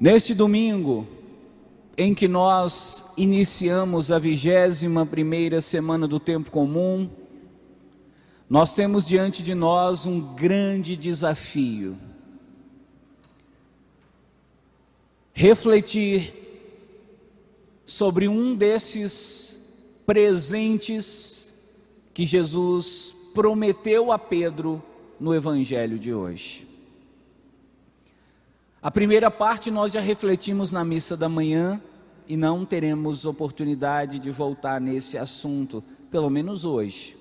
Neste domingo, em que nós iniciamos a 21ª semana do tempo comum, nós temos diante de nós um grande desafio: refletir sobre um desses presentes que Jesus prometeu a Pedro no Evangelho de hoje. A primeira parte nós já refletimos na missa da manhã e não teremos oportunidade de voltar nesse assunto, pelo menos hoje.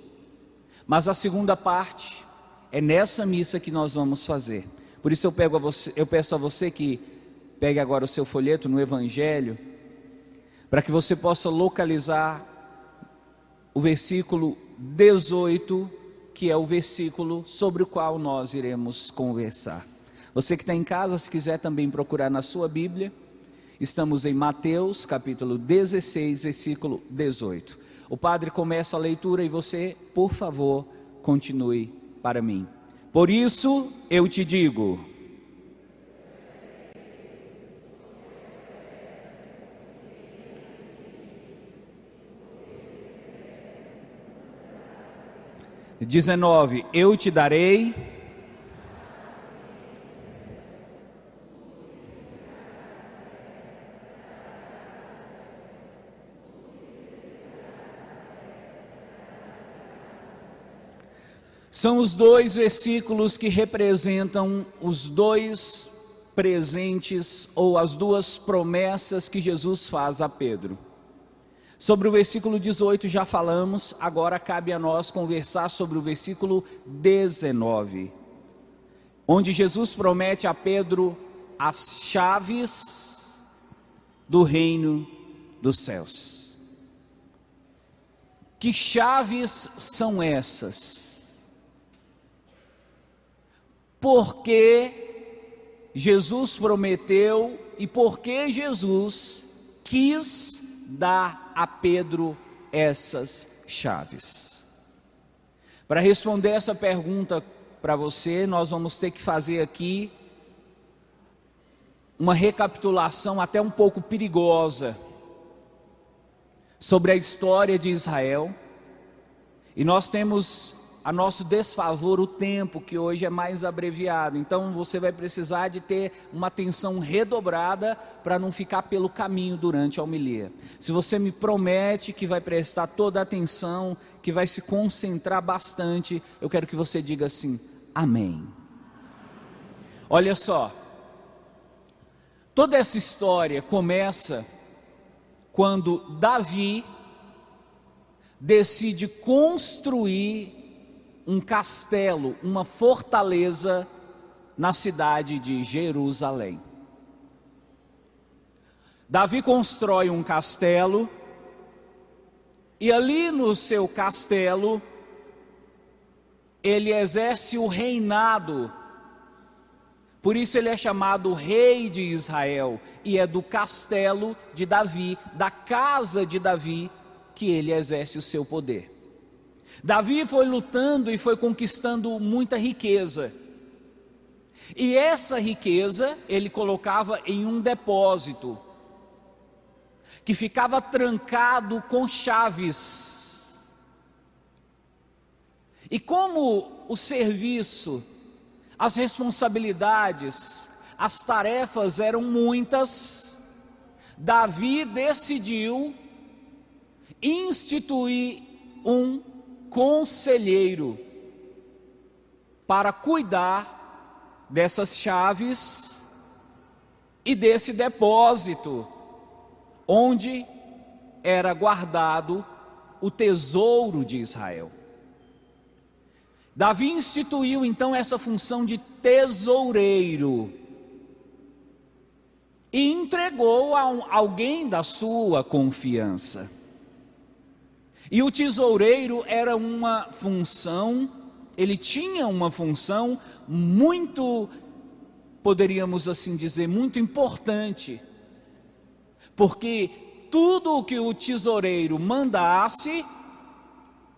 Mas a segunda parte é nessa missa que nós vamos fazer. Por isso eu peço a você que pegue agora o seu folheto no Evangelho, para que você possa localizar o versículo 18, que é o versículo sobre o qual nós iremos conversar. Você que está em casa, se quiser também procurar na sua Bíblia, estamos em Mateus capítulo 16, versículo 18. O padre começa a leitura e você, por favor, continue para mim. Por isso eu te digo: eu te darei São os dois versículos que representam os dois presentes ou as duas promessas que Jesus faz a Pedro. Sobre o versículo 18 já falamos, agora cabe a nós conversar sobre o versículo 19, onde Jesus promete a Pedro as chaves do reino dos céus. Que chaves são essas? Porque Jesus prometeu e porque Jesus quis dar a Pedro essas chaves. Para responder essa pergunta para você, nós vamos ter que fazer aqui uma recapitulação até um pouco perigosa sobre a história de Israel. E nós temos a nosso desfavor o tempo, que hoje é mais abreviado. Então você vai precisar de ter uma atenção redobrada para não ficar pelo caminho durante a homilia. Se você me promete que vai prestar toda a atenção, que vai se concentrar bastante, eu quero que você diga assim: amém. Olha só, toda essa história começa quando Davi decide construir um castelo, uma fortaleza na cidade de Jerusalém. Davi constrói um castelo e ali no seu castelo ele exerce o reinado. Por isso ele é chamado rei de Israel, e é do castelo de Davi, da casa de Davi, que ele exerce o seu poder. Davi foi lutando e foi conquistando muita riqueza. E essa riqueza ele colocava em um depósito, que ficava trancado com chaves. E como o serviço, as responsabilidades, as tarefas eram muitas, Davi decidiu instituir um conselheiro para cuidar dessas chaves e desse depósito onde era guardado o tesouro de Israel. Davi instituiu então essa função de tesoureiro e entregou a alguém da sua confiança. E o tesoureiro era uma função, ele tinha uma função muito, poderíamos assim dizer, muito importante, porque tudo o que o tesoureiro mandasse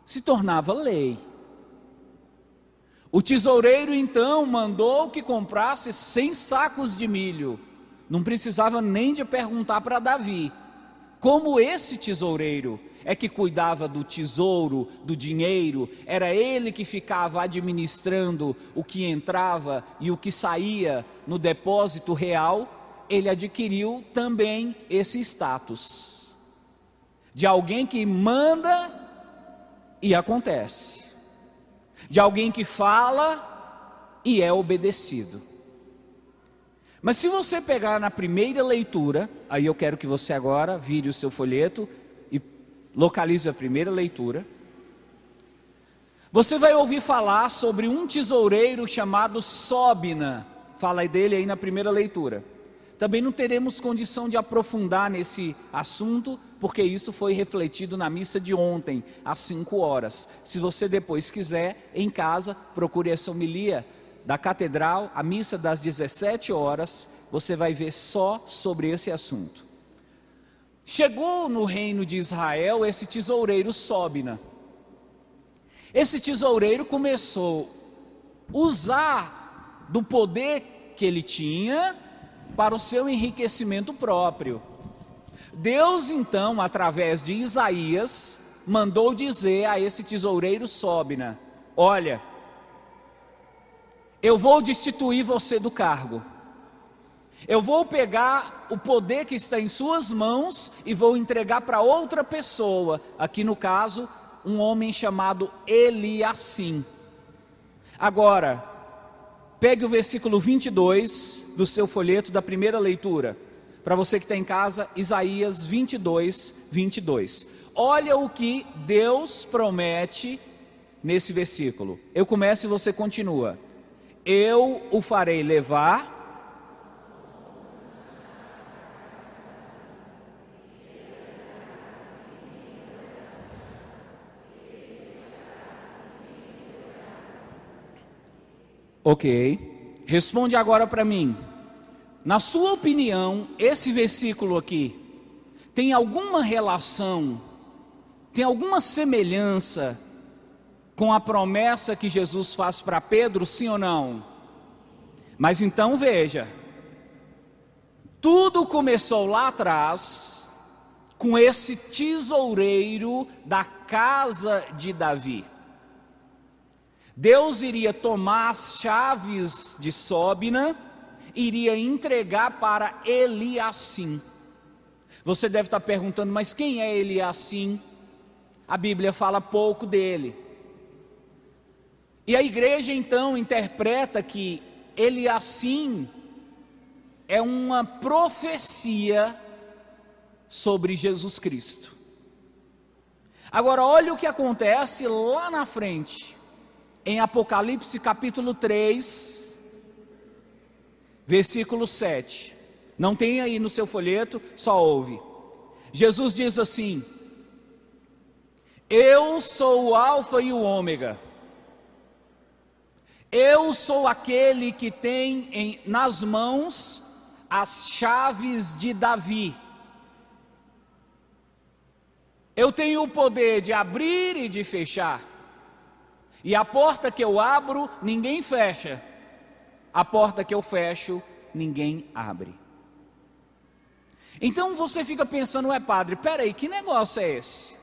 se tornava lei. O tesoureiro então mandou que comprasse 100 sacos de milho, não precisava nem de perguntar para Davi. Como esse tesoureiro é que cuidava do tesouro, do dinheiro, era ele que ficava administrando o que entrava e o que saía no depósito real, ele adquiriu também esse status de alguém que manda e acontece, de alguém que fala e é obedecido. Mas se você pegar na primeira leitura, aí eu quero que você agora vire o seu folheto e localize a primeira leitura. Você vai ouvir falar sobre um tesoureiro chamado Sóbina. Fala dele aí na primeira leitura. Também não teremos condição de aprofundar nesse assunto, porque isso foi refletido na missa de ontem, às 5 horas. Se você depois quiser, em casa, procure essa homilia da catedral, a missa das 17 horas, você vai ver só sobre esse assunto. Chegou no reino de Israel esse tesoureiro Sóbina. Esse tesoureiro começou a usar do poder que ele tinha para o seu enriquecimento próprio. Deus então, através de Isaías, mandou dizer a esse tesoureiro Sóbina: olha, eu vou destituir você do cargo. Eu vou pegar o poder que está em suas mãos e vou entregar para outra pessoa. Aqui no caso, um homem chamado Eliacim. Agora, pegue o versículo 22 do seu folheto da primeira leitura. Para você que está em casa, Isaías 22, 22. Olha o que Deus promete nesse versículo. Eu começo e você continua. Eu o farei levar. Ok. Responde agora para mim. Na sua opinião, esse versículo aqui tem alguma relação, tem alguma semelhança com a promessa que Jesus faz para Pedro, sim ou não? Mas então veja, tudo começou lá atrás com esse tesoureiro da casa de Davi. Deus iria tomar as chaves de Sóbina, iria entregar para Eliacim. Você deve estar perguntando, mas quem é Eliacim? A Bíblia fala pouco dele. E a igreja então interpreta que Eliacim é uma profecia sobre Jesus Cristo. Agora olha o que acontece lá na frente, em Apocalipse capítulo 3, versículo 7. Não tem aí no seu folheto, só ouve. Jesus diz assim: eu sou o alfa e o ômega. Eu sou aquele que tem nas mãos as chaves de Davi. Eu tenho o poder de abrir e de fechar. E a porta que eu abro, ninguém fecha. A porta que eu fecho, ninguém abre. Então você fica pensando, padre, peraí, que negócio é esse?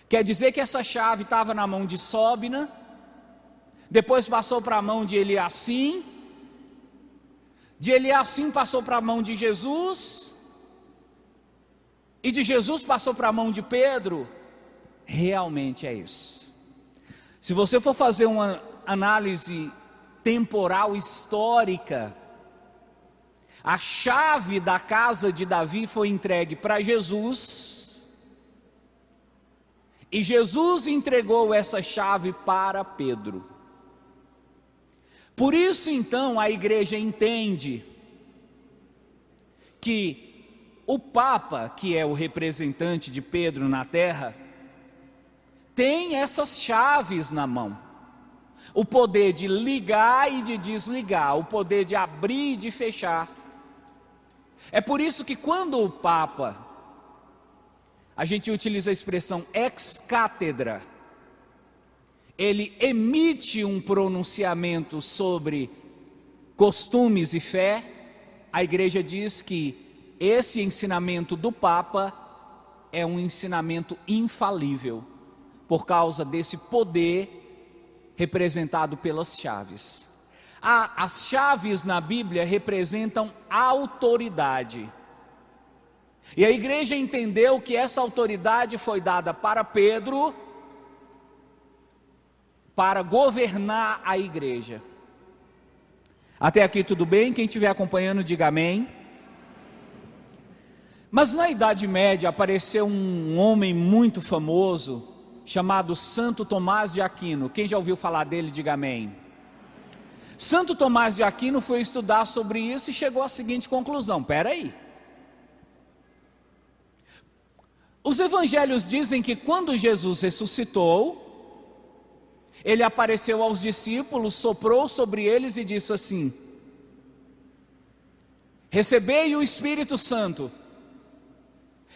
Quer dizer que essa chave estava na mão de Sóbina, depois passou para a mão de Eliacim passou para a mão de Jesus, e de Jesus passou para a mão de Pedro? Realmente é isso. Se você for fazer uma análise temporal histórica, a chave da casa de Davi foi entregue para Jesus, e Jesus entregou essa chave para Pedro. Por isso então a igreja entende que o Papa, que é o representante de Pedro na terra, tem essas chaves na mão. O poder de ligar e de desligar, o poder de abrir e de fechar. É por isso que quando o Papa, a gente utiliza a expressão ex cátedra, ele emite um pronunciamento sobre costumes e fé, a igreja diz que esse ensinamento do Papa é um ensinamento infalível, por causa desse poder representado pelas chaves. As chaves na Bíblia representam autoridade. E a igreja entendeu que essa autoridade foi dada para Pedro, para governar a igreja. Até aqui tudo bem? Quem estiver acompanhando, diga amém. Mas na Idade Média apareceu um homem muito famoso, chamado Santo Tomás de Aquino. Quem já ouviu falar dele, diga amém. Santo Tomás de Aquino foi estudar sobre isso e chegou à seguinte conclusão: espera aí. Os evangelhos dizem que quando Jesus ressuscitou, ele apareceu aos discípulos, soprou sobre eles e disse assim: recebei o Espírito Santo.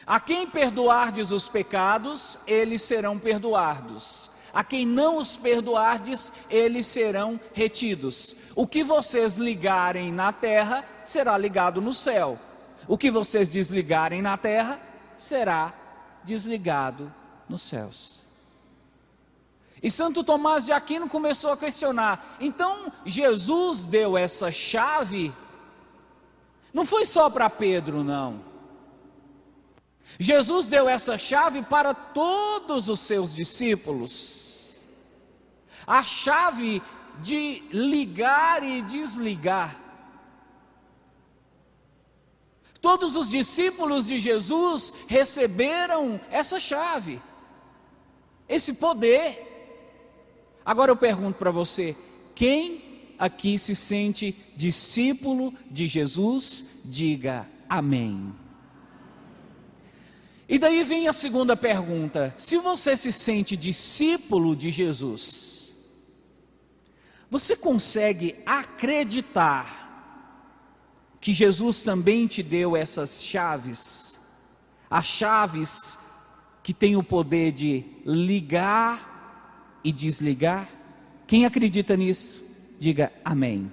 A quem perdoardes os pecados, eles serão perdoados. A quem não os perdoardes, eles serão retidos. O que vocês ligarem na terra, será ligado no céu. O que vocês desligarem na terra, será desligado nos céus. E Santo Tomás de Aquino começou a questionar: então Jesus deu essa chave? Não foi só para Pedro, não. Jesus deu essa chave para todos os seus discípulos. A chave de ligar e desligar. Todos os discípulos de Jesus receberam essa chave, esse poder. Agora eu pergunto para você: quem aqui se sente discípulo de Jesus? Diga amém. E daí vem a segunda pergunta: se você se sente discípulo de Jesus, você consegue acreditar que Jesus também te deu essas chaves? As chaves que têm o poder de ligar e desligar? Quem acredita nisso? Diga amém.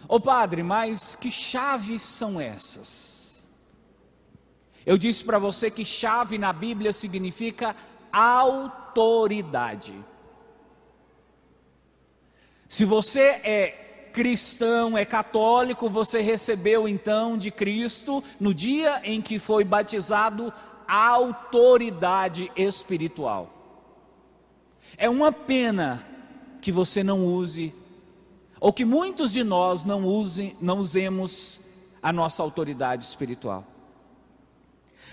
Ô padre, mas que chaves são essas? Eu disse para você que chave na Bíblia significa autoridade. Se você é cristão, é católico, você recebeu então de Cristo, no dia em que foi batizado, a autoridade espiritual. É uma pena que você não use, ou que muitos de nós não usemos a nossa autoridade espiritual.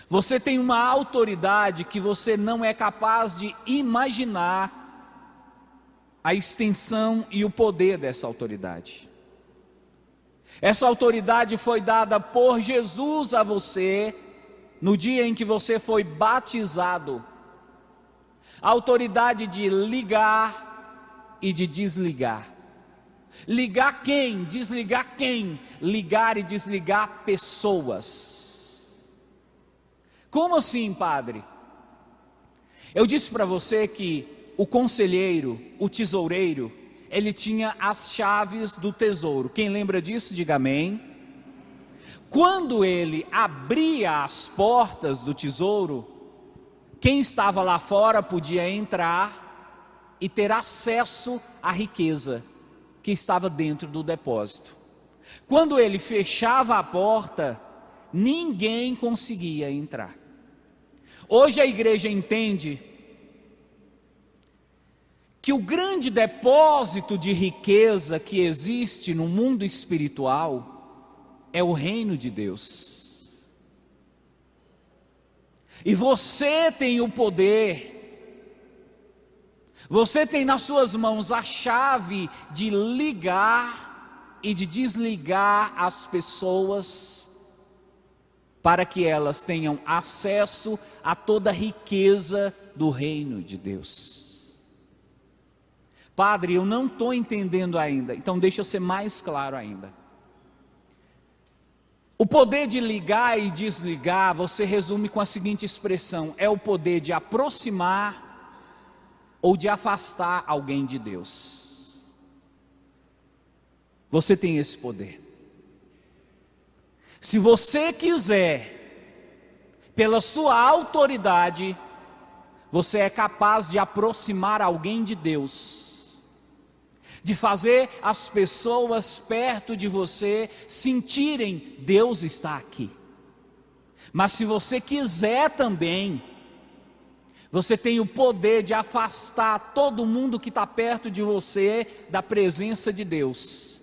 Você tem uma autoridade que você não é capaz de imaginar a extensão e o poder dessa autoridade. Essa autoridade foi dada por Jesus a você no dia em que você foi batizado. A autoridade de ligar e de desligar. Ligar quem? Desligar quem? Ligar e desligar pessoas. Como assim, padre? Eu disse para você que o conselheiro, o tesoureiro, ele tinha as chaves do tesouro. Quem lembra disso, diga amém. Quando ele abria as portas do tesouro, quem estava lá fora podia entrar e ter acesso à riqueza que estava dentro do depósito. Quando ele fechava a porta, ninguém conseguia entrar. Hoje a igreja entende que o grande depósito de riqueza que existe no mundo espiritual é o reino de Deus. E você tem o poder, você tem nas suas mãos a chave de ligar e de desligar as pessoas, para que elas tenham acesso a toda a riqueza do reino de Deus. Padre, eu não estou entendendo ainda, então deixa eu ser mais claro ainda. O poder de ligar e desligar, você resume com a seguinte expressão: é o poder de aproximar ou de afastar alguém de Deus. Você tem esse poder. Se você quiser, pela sua autoridade, você é capaz de aproximar alguém de Deus, de fazer as pessoas perto de você sentirem: Deus está aqui. Mas se você quiser também, você tem o poder de afastar todo mundo que está perto de você da presença de Deus,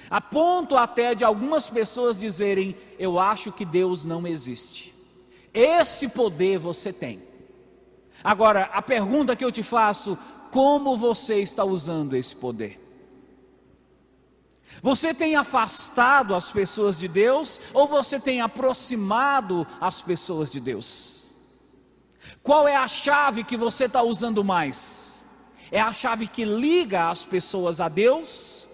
a ponto até de algumas pessoas dizerem: eu acho que Deus não existe. Esse poder você tem. Agora, a pergunta que eu te faço: como você está usando esse poder? Você tem afastado as pessoas de Deus, ou você tem aproximado as pessoas de Deus? Qual é a chave que você está usando mais? É a chave que liga as pessoas a Deus,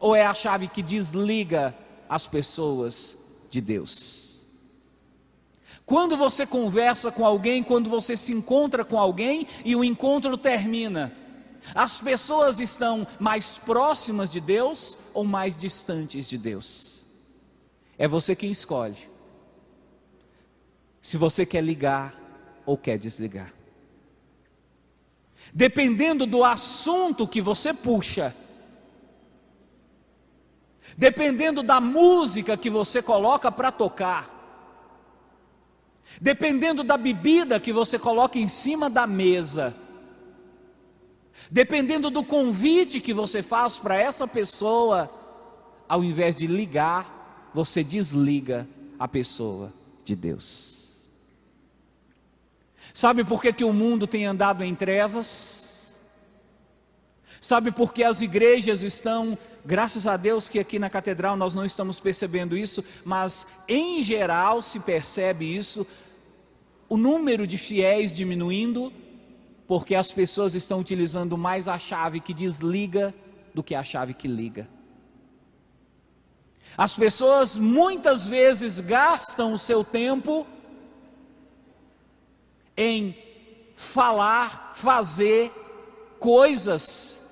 ou é a chave que desliga as pessoas de Deus? Quando você conversa com alguém, quando você se encontra com alguém e o encontro termina, as pessoas estão mais próximas de Deus ou mais distantes de Deus? É você quem escolhe se você quer ligar ou quer desligar. Dependendo do assunto que você puxa, dependendo da música que você coloca para tocar, dependendo da bebida que você coloca em cima da mesa, dependendo do convite que você faz para essa pessoa, ao invés de ligar, você desliga a pessoa de Deus. Sabe por que o mundo tem andado em trevas? Sabe por que as igrejas estão, graças a Deus que aqui na catedral nós não estamos percebendo isso, mas em geral se percebe isso, o número de fiéis diminuindo, porque as pessoas estão utilizando mais a chave que desliga do que a chave que liga. As pessoas muitas vezes gastam o seu tempo em falar, fazer coisas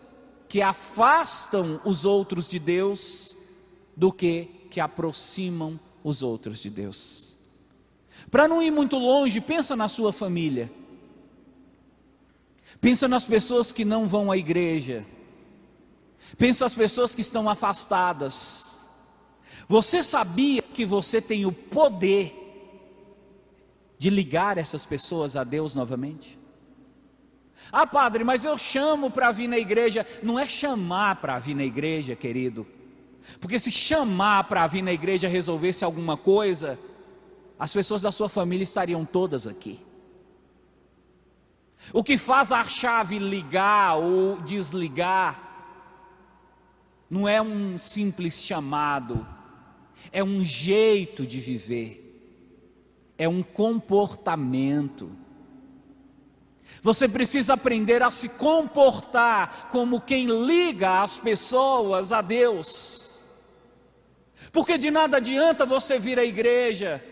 que afastam os outros de Deus do que aproximam os outros de Deus. Para não ir muito longe, pensa na sua família. Pensa nas pessoas que não vão à igreja. Pensa nas pessoas que estão afastadas. Você sabia que você tem o poder de ligar essas pessoas a Deus novamente? Ah, padre, mas eu chamo para vir na igreja. Não é chamar para vir na igreja, querido, porque se chamar para vir na igreja resolvesse alguma coisa, as pessoas da sua família estariam todas aqui. O que faz a chave ligar ou desligar não é um simples chamado, é um jeito de viver, é um comportamento. Você precisa aprender a se comportar como quem liga as pessoas a Deus, porque de nada adianta você vir à igreja,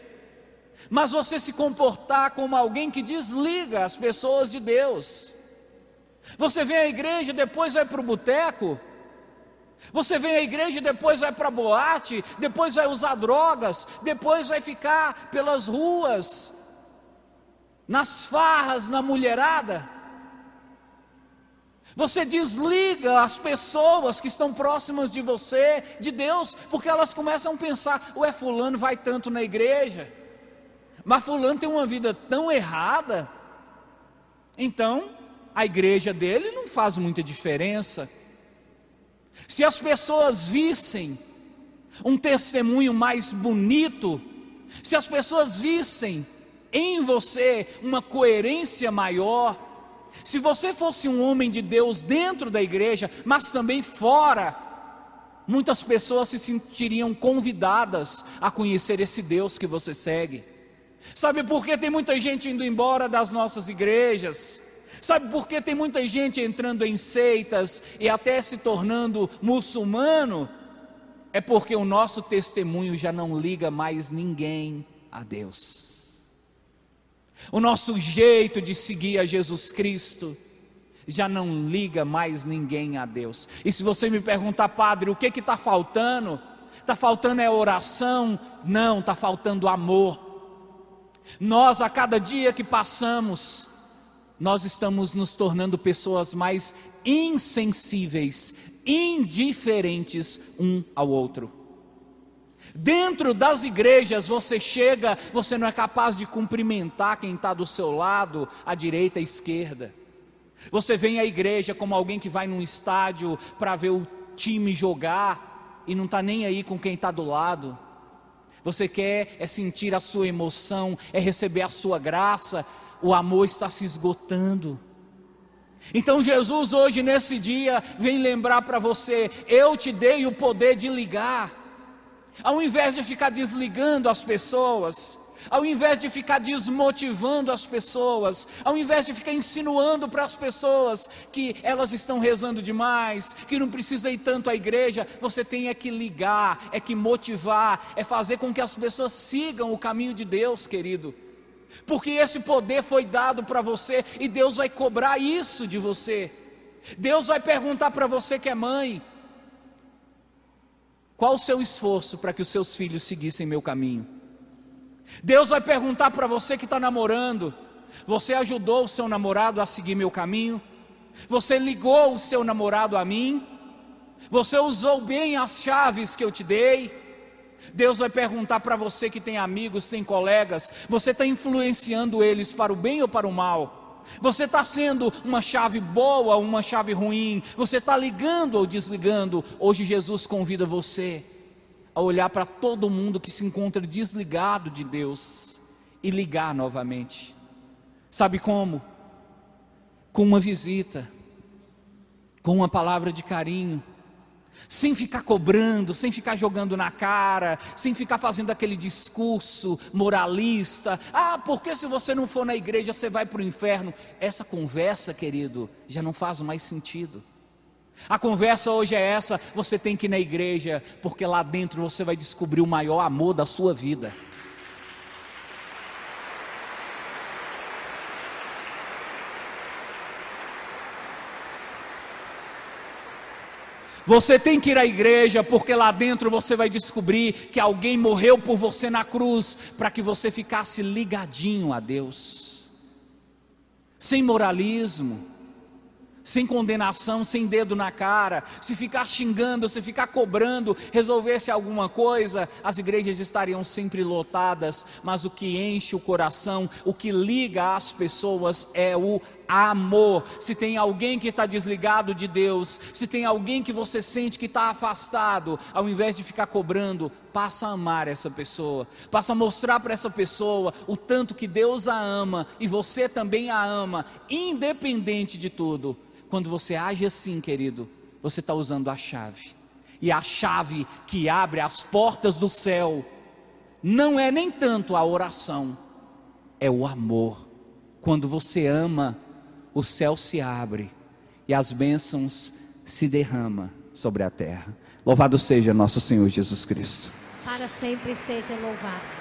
mas você se comportar como alguém que desliga as pessoas de Deus. Você vem à igreja e depois vai para o boteco, você vem à igreja e depois vai para a boate, depois vai usar drogas, depois vai ficar pelas ruas, nas farras, na mulherada. Você desliga as pessoas que estão próximas de você, de Deus, porque elas começam a pensar: ué, fulano vai tanto na igreja, mas fulano tem uma vida tão errada, então a igreja dele não faz muita diferença. Se as pessoas vissem um testemunho mais bonito, se as pessoas vissem em você uma coerência maior, se você fosse um homem de Deus dentro da igreja, mas também fora, muitas pessoas se sentiriam convidadas a conhecer esse Deus que você segue. Sabe por que tem muita gente indo embora das nossas igrejas? Sabe por que tem muita gente entrando em seitas e até se tornando muçulmano? É porque o nosso testemunho já não liga mais ninguém a Deus. O nosso jeito de seguir a Jesus Cristo já não liga mais ninguém a Deus. E se você me perguntar: padre, o que está faltando? Está faltando oração? Não, está faltando amor. Nós, a cada dia que passamos, nós estamos nos tornando pessoas mais insensíveis, indiferentes um ao outro. Dentro das igrejas você chega, você não é capaz de cumprimentar quem está do seu lado, à direita e à esquerda. Você vem à igreja como alguém que vai num estádio para ver o time jogar e não está nem aí com quem está do lado. Você quer é sentir a sua emoção, é receber a sua graça, o amor está se esgotando. Então Jesus hoje nesse dia vem lembrar para você: eu te dei o poder de ligar. Ao invés de ficar desligando as pessoas, ao invés de ficar desmotivando as pessoas, ao invés de ficar insinuando para as pessoas que elas estão rezando demais, que não precisa ir tanto à igreja, você tem é que ligar, é que motivar, é fazer com que as pessoas sigam o caminho de Deus, querido. Porque esse poder foi dado para você e Deus vai cobrar isso de você. Deus vai perguntar para você que é mãe: qual o seu esforço para que os seus filhos seguissem meu caminho? Deus vai perguntar para você que está namorando: você ajudou o seu namorado a seguir meu caminho? Você ligou o seu namorado a mim? Você usou bem as chaves que eu te dei? Deus vai perguntar para você que tem amigos, tem colegas: você está influenciando eles para o bem ou para o mal? Você está sendo uma chave boa ou uma chave ruim? Você está ligando ou desligando? Hoje Jesus convida você a olhar para todo mundo que se encontra desligado de Deus e ligar novamente. Sabe como? Com uma visita, com uma palavra de carinho, sem ficar cobrando, sem ficar jogando na cara, sem ficar fazendo aquele discurso moralista: porque se você não for na igreja você vai para o inferno. Essa conversa, querido, já não faz mais sentido. A conversa hoje é essa: você tem que ir na igreja, porque lá dentro você vai descobrir o maior amor da sua vida. Você tem que ir à igreja, porque lá dentro você vai descobrir que alguém morreu por você na cruz, para que você ficasse ligadinho a Deus, sem moralismo, sem condenação, sem dedo na cara. Se ficar xingando, se ficar cobrando, resolvesse alguma coisa, as igrejas estariam sempre lotadas. Mas o que enche o coração, o que liga as pessoas é o amor. Se tem alguém que está desligado de Deus, se tem alguém que você sente que está afastado, ao invés de ficar cobrando, passa a amar essa pessoa, passa a mostrar para essa pessoa o tanto que Deus a ama e você também a ama, independente de tudo. Quando você age assim, querido, você está usando a chave, e a chave que abre as portas do céu não é nem tanto a oração, é o amor. Quando você ama, o céu se abre e as bênçãos se derramam sobre a terra. Louvado seja nosso Senhor Jesus Cristo. Para sempre seja louvado.